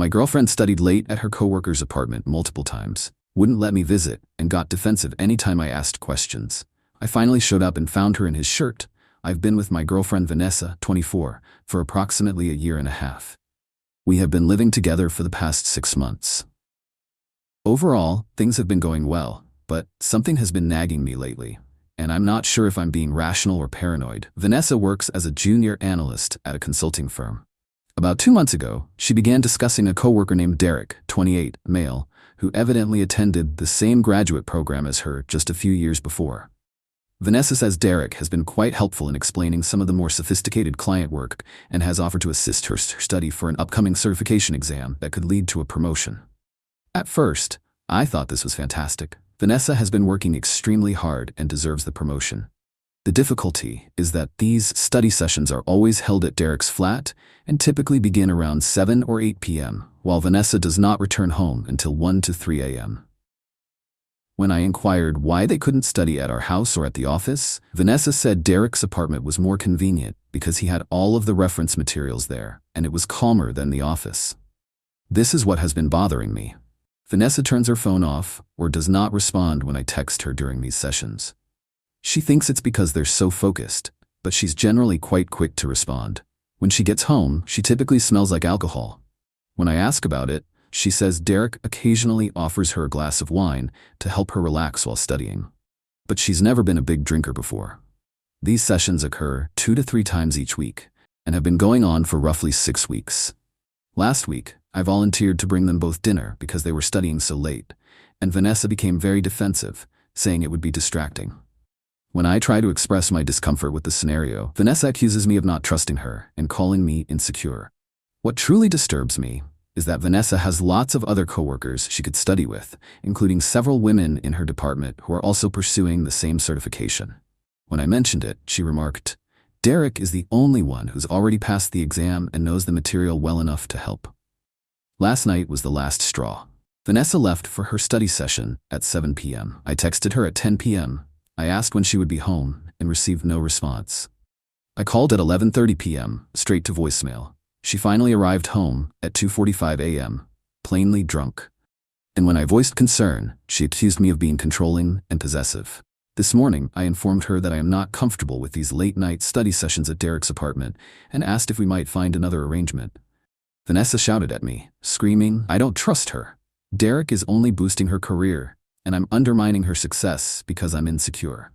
My girlfriend studied late at her coworker's apartment multiple times, wouldn't let me visit, and got defensive anytime I asked questions. I finally showed up and found her in his shirt. I've been with my girlfriend Vanessa, 24, for approximately a year and a half. We have been living together for the past 6 months. Overall, things have been going well, but something has been nagging me lately, and I'm not sure if I'm being rational or paranoid. Vanessa works as a junior analyst at a consulting firm. About 2 months ago, she began discussing a coworker named Derek, 28, male, who evidently attended the same graduate program as her just a few years before. Vanessa says Derek has been quite helpful in explaining some of the more sophisticated client work and has offered to assist her study for an upcoming certification exam that could lead to a promotion. At first, I thought this was fantastic. Vanessa has been working extremely hard and deserves the promotion. The difficulty is that these study sessions are always held at Derek's flat and typically begin around 7 or 8 p.m., while Vanessa does not return home until 1 to 3 a.m. When I inquired why they couldn't study at our house or at the office, Vanessa said Derek's apartment was more convenient because he had all of the reference materials there, and it was calmer than the office. This is what has been bothering me. Vanessa turns her phone off or does not respond when I text her during these sessions. She thinks it's because they're so focused, but she's generally quite quick to respond. When she gets home, she typically smells like alcohol. When I ask about it, she says Derek occasionally offers her a glass of wine to help her relax while studying. But she's never been a big drinker before. These sessions occur 2 to 3 times each week and have been going on for roughly 6 weeks. Last week, I volunteered to bring them both dinner because they were studying so late, and Vanessa became very defensive, saying it would be distracting. When I try to express my discomfort with the scenario, Vanessa accuses me of not trusting her and calling me insecure. What truly disturbs me is that Vanessa has lots of other coworkers she could study with, including several women in her department who are also pursuing the same certification. When I mentioned it, she remarked, "Derek is the only one who's already passed the exam and knows the material well enough to help." Last night was the last straw. Vanessa left for her study session at 7 p.m. I texted her at 10 p.m. I asked when she would be home and received no response. I called at 11:30 p.m., straight to voicemail. She finally arrived home at 2:45 a.m., plainly drunk. And when I voiced concern, she accused me of being controlling and possessive. This morning, I informed her that I am not comfortable with these late-night study sessions at Derek's apartment and asked if we might find another arrangement. Vanessa shouted at me, screaming, "I don't trust her. Derek is only boosting her career, and I'm undermining her success because I'm insecure."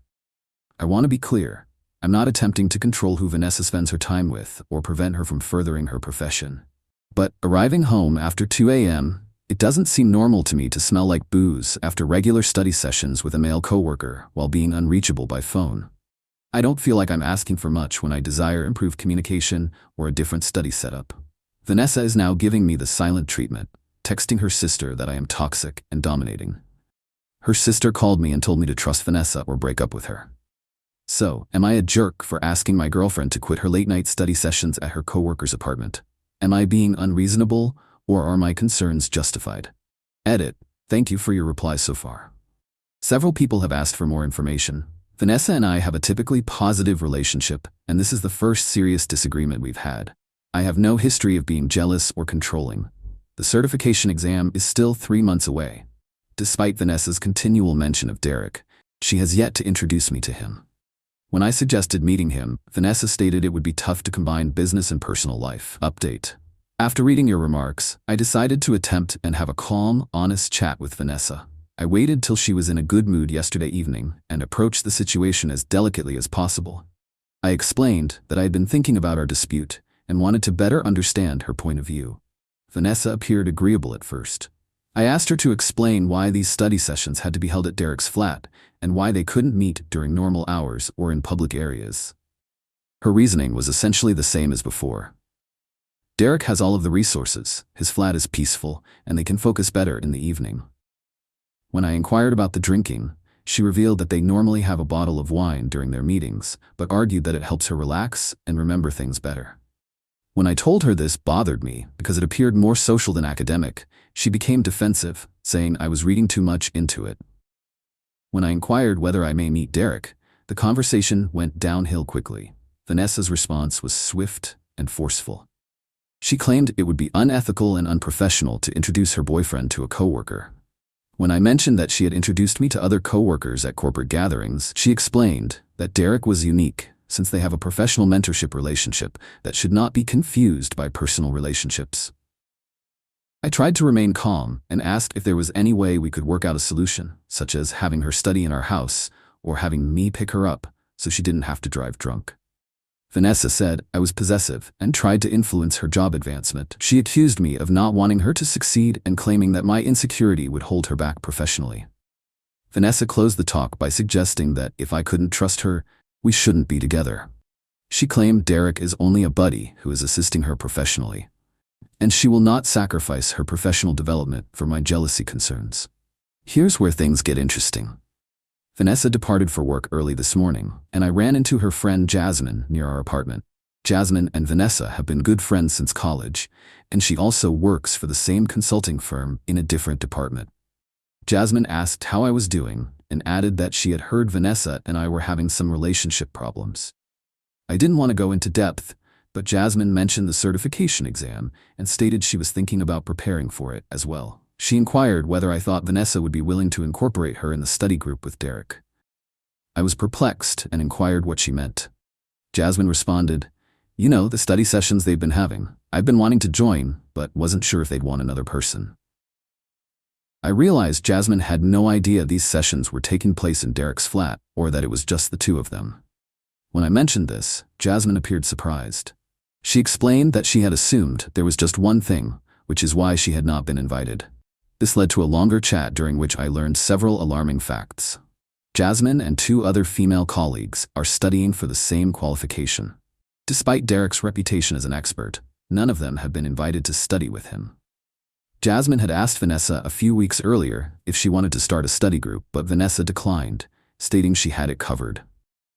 I want to be clear. I'm not attempting to control who Vanessa spends her time with or prevent her from furthering her profession. But arriving home after 2 a.m., it doesn't seem normal to me to smell like booze after regular study sessions with a male coworker while being unreachable by phone. I don't feel like I'm asking for much when I desire improved communication or a different study setup. Vanessa is now giving me the silent treatment, texting her sister that I am toxic and dominating. Her sister called me and told me to trust Vanessa or break up with her. So, am I a jerk for asking my girlfriend to quit her late-night study sessions at her coworker's apartment? Am I being unreasonable, or are my concerns justified? Edit. Thank you for your replies so far. Several people have asked for more information. Vanessa and I have a typically positive relationship, and this is the first serious disagreement we've had. I have no history of being jealous or controlling. The certification exam is still 3 months away. Despite Vanessa's continual mention of Derek, she has yet to introduce me to him. When I suggested meeting him, Vanessa stated it would be tough to combine business and personal life. Update. After reading your remarks, I decided to attempt and have a calm, honest chat with Vanessa. I waited till she was in a good mood yesterday evening and approached the situation as delicately as possible. I explained that I had been thinking about our dispute and wanted to better understand her point of view. Vanessa appeared agreeable at first. I asked her to explain why these study sessions had to be held at Derek's flat and why they couldn't meet during normal hours or in public areas. Her reasoning was essentially the same as before. Derek has all of the resources, his flat is peaceful, and they can focus better in the evening. When I inquired about the drinking, she revealed that they normally have a bottle of wine during their meetings, but argued that it helps her relax and remember things better. When I told her this bothered me because it appeared more social than academic, she became defensive, saying I was reading too much into it. When I inquired whether I may meet Derek, the conversation went downhill quickly. Vanessa's response was swift and forceful. She claimed it would be unethical and unprofessional to introduce her boyfriend to a coworker. When I mentioned that she had introduced me to other coworkers at corporate gatherings, she explained that Derek was unique since they have a professional mentorship relationship that should not be confused by personal relationships. I tried to remain calm and asked if there was any way we could work out a solution, such as having her study in our house or having me pick her up so she didn't have to drive drunk. Vanessa said I was possessive and tried to influence her job advancement. She accused me of not wanting her to succeed and claiming that my insecurity would hold her back professionally. Vanessa closed the talk by suggesting that if I couldn't trust her, we shouldn't be together. She claimed Derek is only a buddy who is assisting her professionally, and she will not sacrifice her professional development for my jealousy concerns. Here's where things get interesting. Vanessa departed for work early this morning, and I ran into her friend Jasmine near our apartment. Jasmine and Vanessa have been good friends since college, and she also works for the same consulting firm in a different department. Jasmine asked how I was doing and added that she had heard Vanessa and I were having some relationship problems. I didn't want to go into depth, but Jasmine mentioned the certification exam and stated she was thinking about preparing for it as well. She inquired whether I thought Vanessa would be willing to incorporate her in the study group with Derek. I was perplexed and inquired what she meant. Jasmine responded, "You know, the study sessions they've been having. I've been wanting to join, but wasn't sure if they'd want another person." I realized Jasmine had no idea these sessions were taking place in Derek's flat or that it was just the two of them. When I mentioned this, Jasmine appeared surprised. She explained that she had assumed there was just one thing, which is why she had not been invited. This led to a longer chat during which I learned several alarming facts. Jasmine and two other female colleagues are studying for the same qualification. Despite Derek's reputation as an expert, none of them have been invited to study with him. Jasmine had asked Vanessa a few weeks earlier if she wanted to start a study group, but Vanessa declined, stating she had it covered.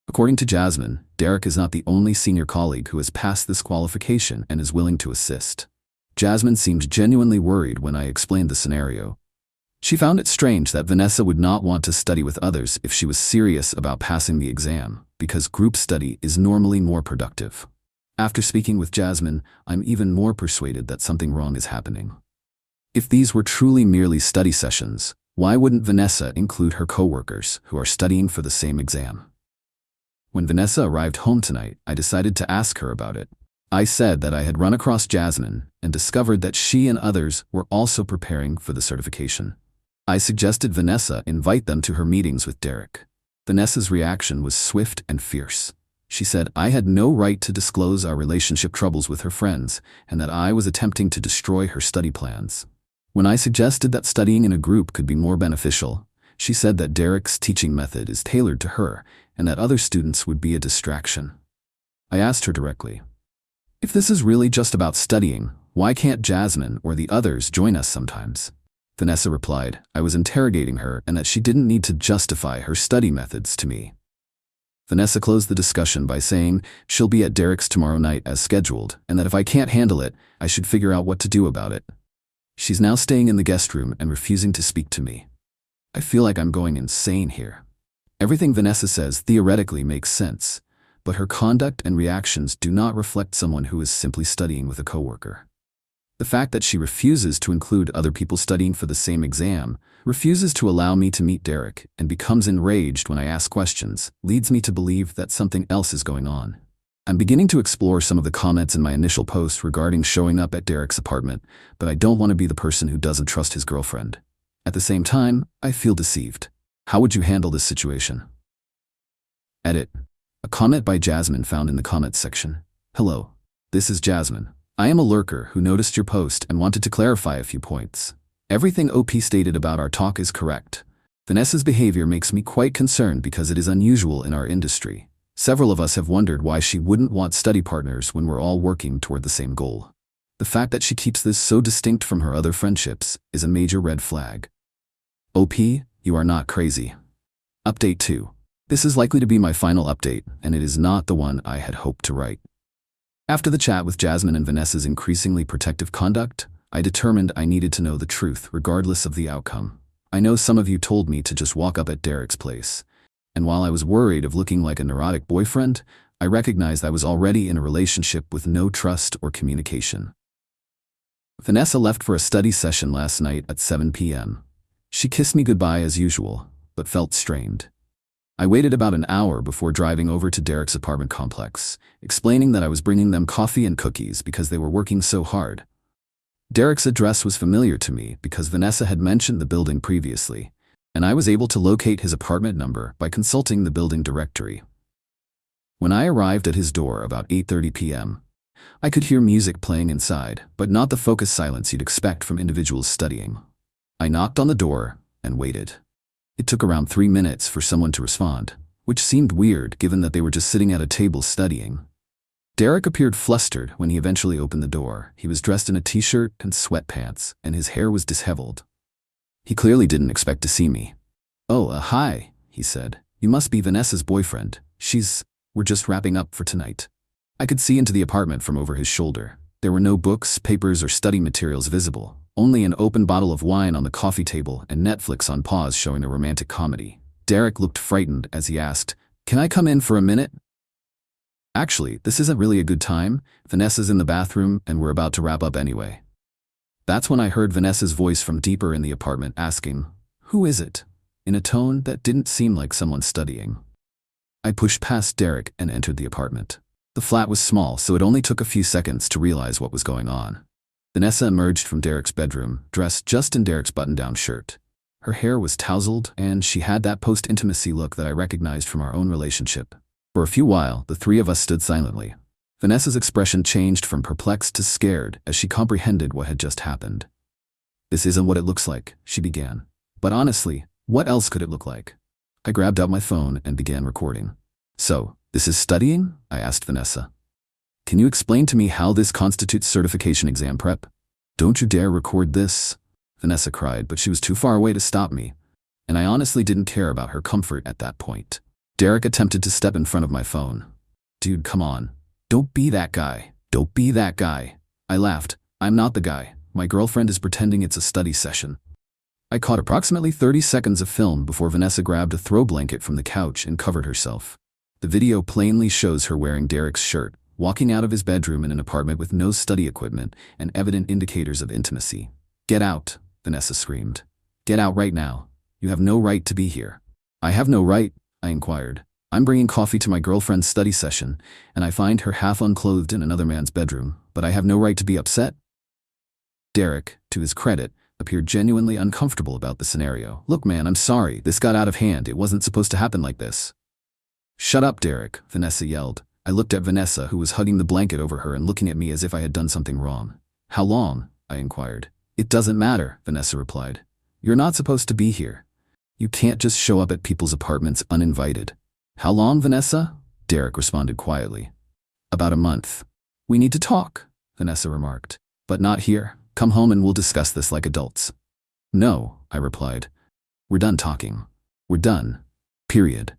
According to Jasmine, Derek is not the only senior colleague who has passed this qualification and is willing to assist. Jasmine seemed genuinely worried when I explained the scenario. She found it strange that Vanessa would not want to study with others if she was serious about passing the exam, because group study is normally more productive. After speaking with Jasmine, I'm even more persuaded that something wrong is happening. If these were truly merely study sessions, why wouldn't Vanessa include her coworkers who are studying for the same exam? When Vanessa arrived home tonight, I decided to ask her about it. I said that I had run across Jasmine and discovered that she and others were also preparing for the certification. I suggested Vanessa invite them to her meetings with Derek. Vanessa's reaction was swift and fierce. She said I had no right to disclose our relationship troubles with her friends and that I was attempting to destroy her study plans. When I suggested that studying in a group could be more beneficial, she said that Derek's teaching method is tailored to her and that other students would be a distraction. I asked her directly, "If this is really just about studying, why can't Jasmine or the others join us sometimes?" Vanessa replied I was interrogating her and that she didn't need to justify her study methods to me. Vanessa closed the discussion by saying she'll be at Derek's tomorrow night as scheduled and that if I can't handle it, I should figure out what to do about it. She's now staying in the guest room and refusing to speak to me. I feel like I'm going insane here. Everything Vanessa says theoretically makes sense, but her conduct and reactions do not reflect someone who is simply studying with a coworker. The fact that she refuses to include other people studying for the same exam, refuses to allow me to meet Derek, and becomes enraged when I ask questions, leads me to believe that something else is going on. I'm beginning to explore some of the comments in my initial post regarding showing up at Derek's apartment, but I don't want to be the person who doesn't trust his girlfriend. At the same time, I feel deceived. How would you handle this situation? Edit. A comment by Jasmine found in the comments section. "Hello. This is Jasmine. I am a lurker who noticed your post and wanted to clarify a few points. Everything OP stated about our talk is correct. Vanessa's behavior makes me quite concerned because it is unusual in our industry. Several of us have wondered why she wouldn't want study partners when we're all working toward the same goal. The fact that she keeps this so distinct from her other friendships is a major red flag. OP, you are not crazy." Update 2. This is likely to be my final update, and it is not the one I had hoped to write. After the chat with Jasmine and Vanessa's increasingly protective conduct, I determined I needed to know the truth regardless of the outcome. I know some of you told me to just walk up at Derek's place, and while I was worried of looking like a neurotic boyfriend, I recognized I was already in a relationship with no trust or communication. Vanessa left for a study session last night at 7 p.m. She kissed me goodbye as usual, but felt strained. I waited about an hour before driving over to Derek's apartment complex, explaining that I was bringing them coffee and cookies because they were working so hard. Derek's address was familiar to me because Vanessa had mentioned the building previously, and I was able to locate his apartment number by consulting the building directory. When I arrived at his door about 8:30 p.m., I could hear music playing inside, but not the focused silence you'd expect from individuals studying. I knocked on the door and waited. It took around 3 minutes for someone to respond, which seemed weird given that they were just sitting at a table studying. Derek appeared flustered when he eventually opened the door. He was dressed in a t-shirt and sweatpants, and his hair was disheveled. He clearly didn't expect to see me. "Oh, hi," he said. "You must be Vanessa's boyfriend. We're just wrapping up for tonight." I could see into the apartment from over his shoulder. There were no books, papers, or study materials visible, only an open bottle of wine on the coffee table and Netflix on pause showing a romantic comedy. Derek looked frightened as he asked, "Can I come in for a minute?" "Actually, this isn't really a good time. Vanessa's in the bathroom and we're about to wrap up anyway." That's when I heard Vanessa's voice from deeper in the apartment asking, "Who is it?" in a tone that didn't seem like someone studying. I pushed past Derek and entered the apartment. The flat was small, so it only took a few seconds to realize what was going on. Vanessa emerged from Derek's bedroom, dressed just in Derek's button-down shirt. Her hair was tousled, and she had that post-intimacy look that I recognized from our own relationship. For a few while, the three of us stood silently. Vanessa's expression changed from perplexed to scared as she comprehended what had just happened. "This isn't what it looks like," she began. "But honestly, what else could it look like?" I grabbed out my phone and began recording. "So, this is studying?" I asked Vanessa. "Can you explain to me how this constitutes certification exam prep?" "Don't you dare record this," Vanessa cried, but she was too far away to stop me, and I honestly didn't care about her comfort at that point. Derek attempted to step in front of my phone. "Dude, come on. Don't be that guy. Don't be that guy." I laughed. "I'm not the guy. My girlfriend is pretending it's a study session." I caught approximately 30 seconds of film before Vanessa grabbed a throw blanket from the couch and covered herself. The video plainly shows her wearing Derek's shirt, walking out of his bedroom in an apartment with no study equipment and evident indicators of intimacy. "Get out," Vanessa screamed. "Get out right now. You have no right to be here." "I have no right," I inquired. "I'm bringing coffee to my girlfriend's study session, and I find her half unclothed in another man's bedroom, but I have no right to be upset." Derek, to his credit, appeared genuinely uncomfortable about the scenario. "Look, man, I'm sorry. This got out of hand. It wasn't supposed to happen like this." "Shut up, Derek," Vanessa yelled. I looked at Vanessa, who was hugging the blanket over her and looking at me as if I had done something wrong. "How long?" I inquired. "It doesn't matter," Vanessa replied. "You're not supposed to be here. You can't just show up at people's apartments uninvited." "How long, Vanessa?" Derek responded quietly. "About a month." "We need to talk," Vanessa remarked. "But not here. Come home and we'll discuss this like adults." "No," I replied. "We're done talking. We're done. Period.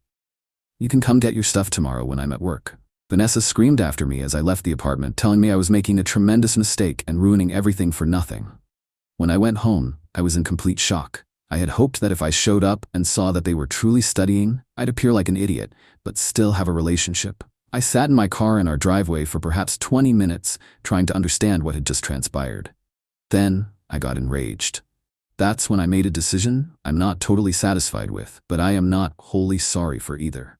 You can come get your stuff tomorrow when I'm at work." Vanessa screamed after me as I left the apartment, telling me I was making a tremendous mistake and ruining everything for nothing. When I went home, I was in complete shock. I had hoped that if I showed up and saw that they were truly studying, I'd appear like an idiot, but still have a relationship. I sat in my car in our driveway for perhaps 20 minutes, trying to understand what had just transpired. Then, I got enraged. That's when I made a decision I'm not totally satisfied with, but I am not wholly sorry for either.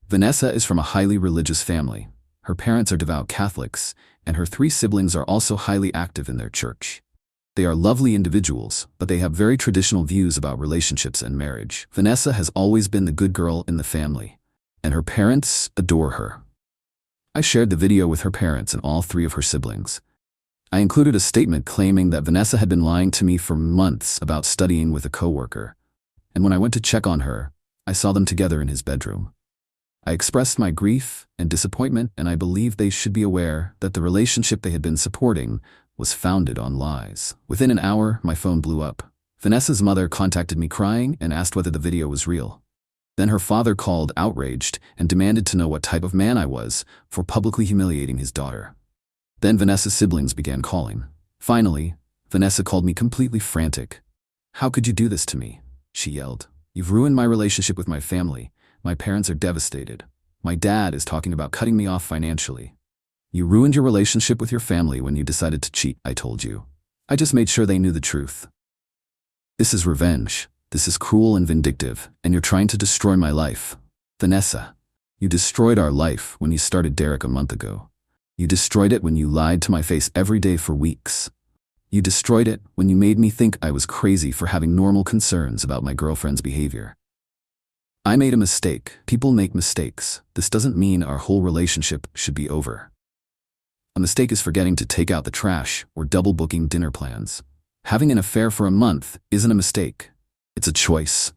Vanessa is from a highly religious family. Her parents are devout Catholics, and her 3 siblings are also highly active in their church. They are lovely individuals, but they have very traditional views about relationships and marriage. Vanessa has always been the good girl in the family, and her parents adore her. I shared the video with her parents and all 3 of her siblings. I included a statement claiming that Vanessa had been lying to me for months about studying with a coworker, and when I went to check on her, I saw them together in his bedroom. I expressed my grief and disappointment, and I believe they should be aware that the relationship they had been supporting was founded on lies. Within an hour, my phone blew up. Vanessa's mother contacted me crying and asked whether the video was real. Then her father called outraged and demanded to know what type of man I was for publicly humiliating his daughter. Then Vanessa's siblings began calling. Finally, Vanessa called me completely frantic. "How could you do this to me?" she yelled. "You've ruined my relationship with my family. My parents are devastated. My dad is talking about cutting me off financially." "You ruined your relationship with your family when you decided to cheat," I told you. I just made sure they knew the truth. This is revenge. This is cruel and vindictive, and you're trying to destroy my life. Vanessa, you destroyed our life when you started Derek a month ago. You destroyed it when you lied to my face every day for weeks. You destroyed it when you made me think I was crazy for having normal concerns about my girlfriend's behavior. I made a mistake. People make mistakes. This doesn't mean our whole relationship should be over. A mistake is forgetting to take out the trash or double booking dinner plans. Having an affair for a month isn't a mistake. It's a choice.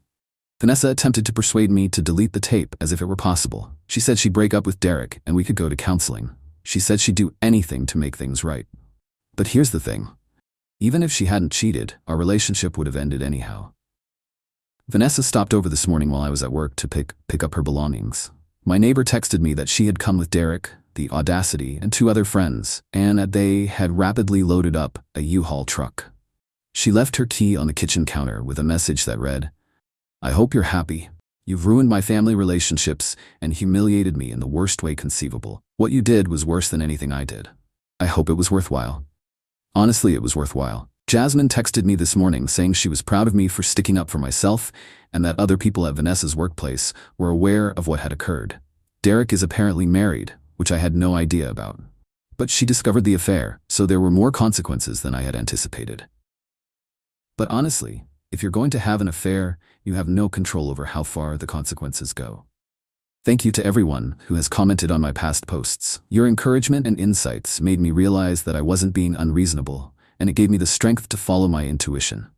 Vanessa attempted to persuade me to delete the tape as if it were possible. She said she'd break up with Derek and we could go to counseling. She said she'd do anything to make things right. But here's the thing. Even if she hadn't cheated, our relationship would have ended anyhow. Vanessa stopped over this morning while I was at work to pick up her belongings. My neighbor texted me that she had come with Derek, the Audacity, and 2 other friends, and that they had rapidly loaded up a U-Haul truck. She left her key on the kitchen counter with a message that read, "I hope you're happy. You've ruined my family relationships and humiliated me in the worst way conceivable. What you did was worse than anything I did. I hope it was worthwhile." Honestly, it was worthwhile. Jasmine texted me this morning saying she was proud of me for sticking up for myself and that other people at Vanessa's workplace were aware of what had occurred. Derek is apparently married, which I had no idea about. But she discovered the affair, so there were more consequences than I had anticipated. But honestly, if you're going to have an affair, you have no control over how far the consequences go. Thank you to everyone who has commented on my past posts. Your encouragement and insights made me realize that I wasn't being unreasonable, and it gave me the strength to follow my intuition.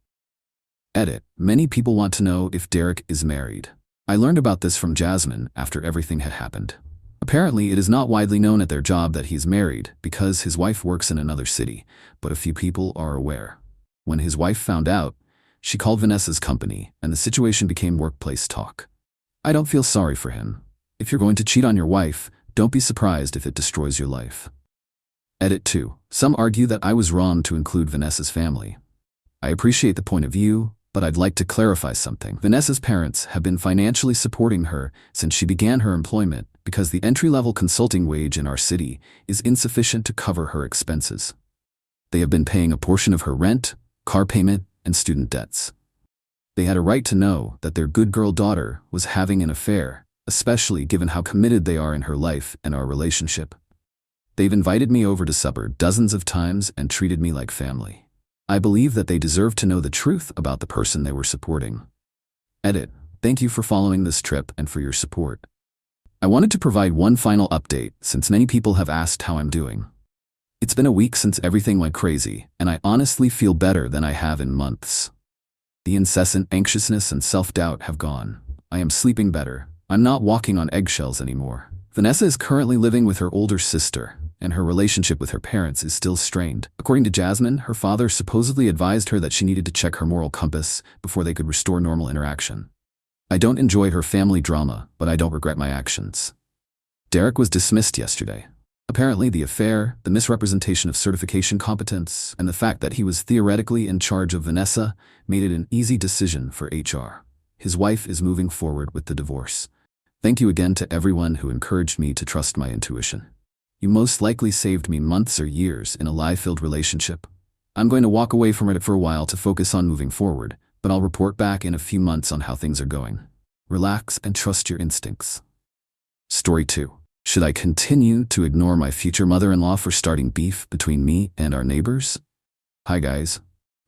Edit. Many people want to know if Derek is married. I learned about this from Jasmine after everything had happened. Apparently, it is not widely known at their job that he's married because his wife works in another city, but a few people are aware. When his wife found out, she called Vanessa's company, and the situation became workplace talk. I don't feel sorry for him. If you're going to cheat on your wife, don't be surprised if it destroys your life. Edit 2. Some argue that I was wrong to include Vanessa's family. I appreciate the point of view, but I'd like to clarify something. Vanessa's parents have been financially supporting her since she began her employment because the entry-level consulting wage in our city is insufficient to cover her expenses. They have been paying a portion of her rent, car payment, and student debts. They had a right to know that their good girl daughter was having an affair, especially given how committed they are in her life and our relationship. They've invited me over to supper dozens of times and treated me like family. I believe that they deserve to know the truth about the person they were supporting. Edit. Thank you for following this trip and for your support. I wanted to provide one final update since many people have asked how I'm doing. It's been a week since everything went crazy, and I honestly feel better than I have in months. The incessant anxiousness and self-doubt have gone. I am sleeping better. I'm not walking on eggshells anymore. Vanessa is currently living with her older sister, and her relationship with her parents is still strained. According to Jasmine, her father supposedly advised her that she needed to check her moral compass before they could restore normal interaction. I don't enjoy her family drama, but I don't regret my actions. Derek was dismissed yesterday. Apparently, the affair, the misrepresentation of certification competence, and the fact that he was theoretically in charge of Vanessa made it an easy decision for HR. His wife is moving forward with the divorce. Thank you again to everyone who encouraged me to trust my intuition. You most likely saved me months or years in a lie-filled relationship. I'm going to walk away from it for a while to focus on moving forward, but I'll report back in a few months on how things are going. Relax and trust your instincts. Story 2. Should I continue to ignore my future mother-in-law for starting beef between me and our neighbors? Hi guys.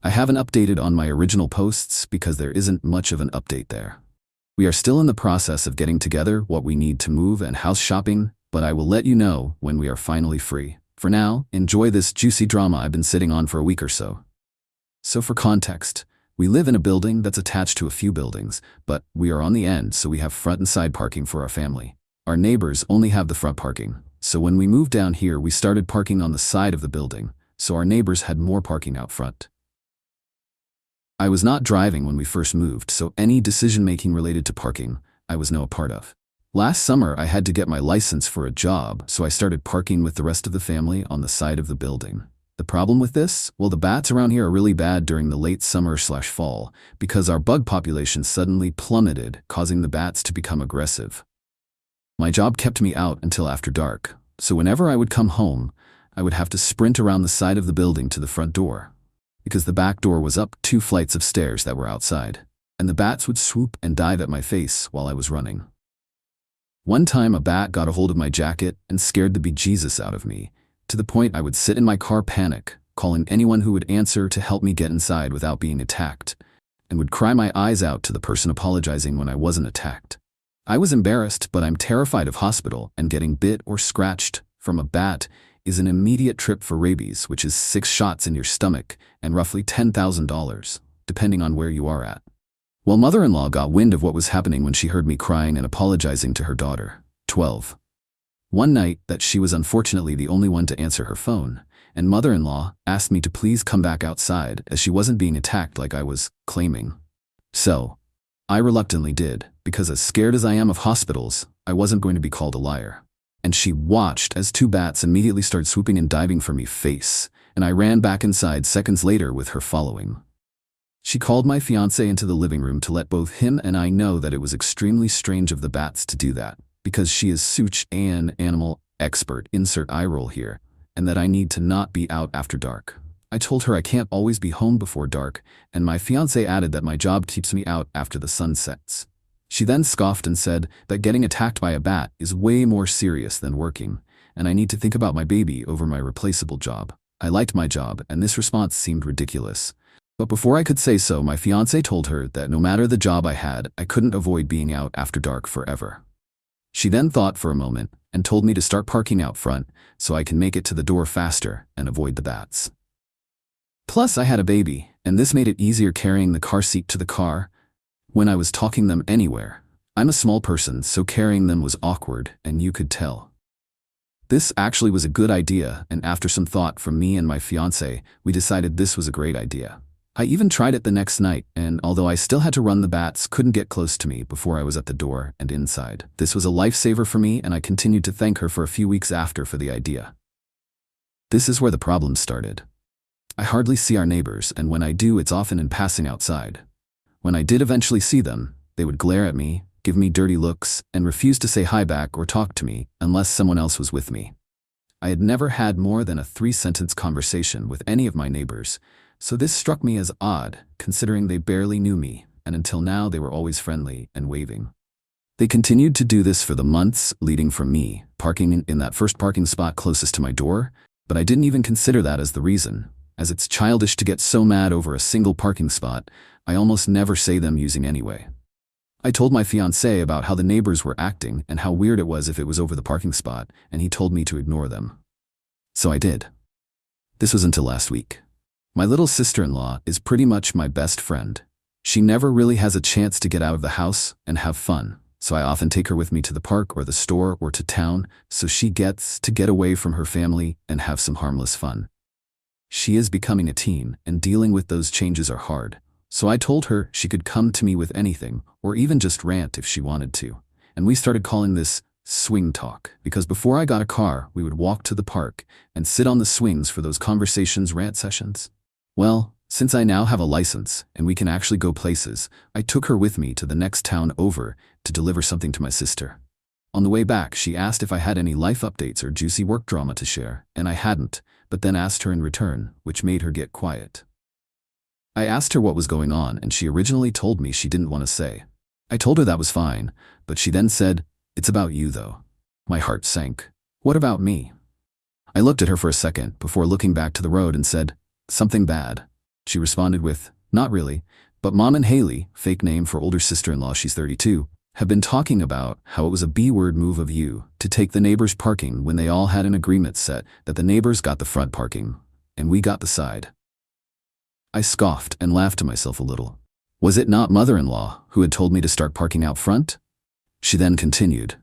I haven't updated on my original posts because there isn't much of an update there. We are still in the process of getting together what we need to move and house shopping, but I will let you know when we are finally free. For now, enjoy this juicy drama I've been sitting on for a week or so. So for context, we live in a building that's attached to a few buildings, but we are on the end, so we have front and side parking for our family. Our neighbors only have the front parking, so when we moved down here, we started parking on the side of the building, so our neighbors had more parking out front. I was not driving when we first moved, so any decision-making related to parking, I was no part of. Last summer, I had to get my license for a job, so I started parking with the rest of the family on the side of the building. The problem with this? Well, the bats around here are really bad during the late summer/fall because our bug population suddenly plummeted, causing the bats to become aggressive. My job kept me out until after dark, so whenever I would come home, I would have to sprint around the side of the building to the front door. because the back door was up 2 flights of stairs that were outside, and the bats would swoop and dive at my face while I was running. One time a bat got a hold of my jacket and scared the bejesus out of me, to the point I would sit in my car panic, calling anyone who would answer to help me get inside without being attacked, and would cry my eyes out to the person apologizing when I wasn't attacked. I was embarrassed, but I'm terrified of hospital, and getting bit or scratched from a bat is an immediate trip for rabies, which is 6 shots in your stomach and roughly $10,000, depending on where you are at. Well, mother-in-law got wind of what was happening when she heard me crying and apologizing to her daughter, 12. One night that she was unfortunately the only one to answer her phone, and mother-in-law asked me to please come back outside as she wasn't being attacked like I was claiming. So, I reluctantly did, because as scared as I am of hospitals, I wasn't going to be called a liar. And she watched as 2 bats immediately started swooping and diving for me face, and I ran back inside seconds later with her following. She called my fiancé into the living room to let both him and I know that it was extremely strange of the bats to do that, because she is such an animal expert, insert eye roll here, and that I need to not be out after dark. I told her I can't always be home before dark, and my fiancé added that my job keeps me out after the sun sets. She then scoffed and said that getting attacked by a bat is way more serious than working, and I need to think about my baby over my replaceable job. I liked my job, and this response seemed ridiculous. But before I could say so, my fiancé told her that no matter the job I had, I couldn't avoid being out after dark forever. She then thought for a moment and told me to start parking out front so I can make it to the door faster and avoid the bats. Plus, I had a baby, and this made it easier carrying the car seat to the car when I was talking them anywhere. I'm a small person, so carrying them was awkward, and you could tell. This actually was a good idea, and after some thought from me and my fiancé, we decided this was a great idea. I even tried it the next night, and although I still had to run, the bats couldn't get close to me before I was at the door and inside. This was a lifesaver for me, and I continued to thank her for a few weeks after for the idea. This is where the problem started. I hardly see our neighbors, and when I do, it's often in passing outside. When I did eventually see them, they would glare at me, give me dirty looks, and refuse to say hi back or talk to me unless someone else was with me. I had never had more than a 3-sentence conversation with any of my neighbors, so this struck me as odd, considering they barely knew me, and until now they were always friendly and waving. They continued to do this for the months leading from me parking in that first parking spot closest to my door, but I didn't even consider that as the reason, as it's childish to get so mad over a single parking spot. I almost never say them using anyway. I told my fiancé about how the neighbors were acting and how weird it was if it was over the parking spot, and he told me to ignore them. So I did. This was until last week. My little sister-in-law is pretty much my best friend. She never really has a chance to get out of the house and have fun, so I often take her with me to the park or the store or to town so she gets to get away from her family and have some harmless fun. She is becoming a teen, and dealing with those changes are hard. So I told her she could come to me with anything, or even just rant if she wanted to. And we started calling this swing talk, because before I got a car, we would walk to the park and sit on the swings for those conversations, rant sessions. Well, since I now have a license and we can actually go places, I took her with me to the next town over to deliver something to my sister. On the way back, she asked if I had any life updates or juicy work drama to share, and I hadn't, but then asked her in return, which made her get quiet. I asked her what was going on, and she originally told me she didn't want to say. I told her that was fine, but she then said, "It's about you though." My heart sank. What about me? I looked at her for a second before looking back to the road and said, "Something bad?" She responded with, "Not really, but Mom and Haley," fake name for older sister-in-law, she's 32, "have been talking about how it was a B-word move of you to take the neighbors' parking when they all had an agreement set that the neighbors got the front parking, and we got the side." I scoffed and laughed to myself a little. Was it not mother-in-law who had told me to start parking out front? She then continued,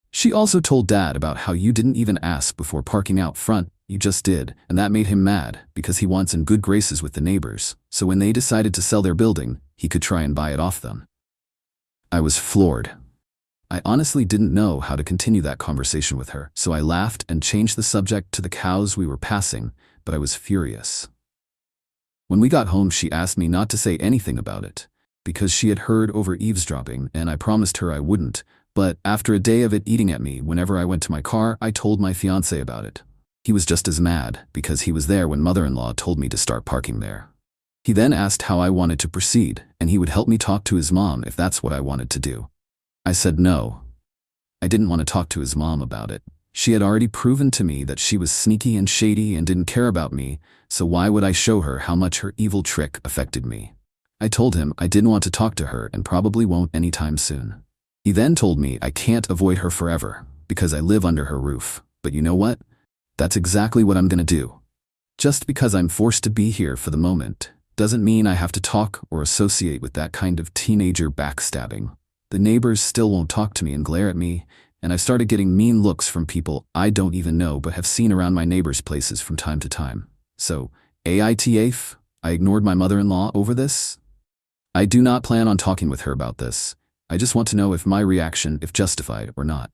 "She also told Dad about how you didn't even ask before parking out front, you just did, and that made him mad because he wants in good graces with the neighbors, so when they decided to sell their building, he could try and buy it off them." I was floored. I honestly didn't know how to continue that conversation with her, so I laughed and changed the subject to the cows we were passing, but I was furious. When we got home, she asked me not to say anything about it, because she had heard over eavesdropping, and I promised her I wouldn't, but after a day of it eating at me whenever I went to my car, I told my fiancé about it. He was just as mad, because he was there when mother-in-law told me to start parking there. He then asked how I wanted to proceed, and he would help me talk to his mom if that's what I wanted to do. I said no. I didn't want to talk to his mom about it. She had already proven to me that she was sneaky and shady and didn't care about me, so why would I show her how much her evil trick affected me? I told him I didn't want to talk to her and probably won't anytime soon. He then told me I can't avoid her forever because I live under her roof. But you know what? That's exactly what I'm gonna do. Just because I'm forced to be here for the moment doesn't mean I have to talk or associate with that kind of teenager backstabbing. The neighbors still won't talk to me and glare at me, and I've started getting mean looks from people I don't even know but have seen around my neighbors' places from time to time. So, AITAF, I ignored my mother-in-law over this? I do not plan on talking with her about this. I just want to know if my reaction is justified or not.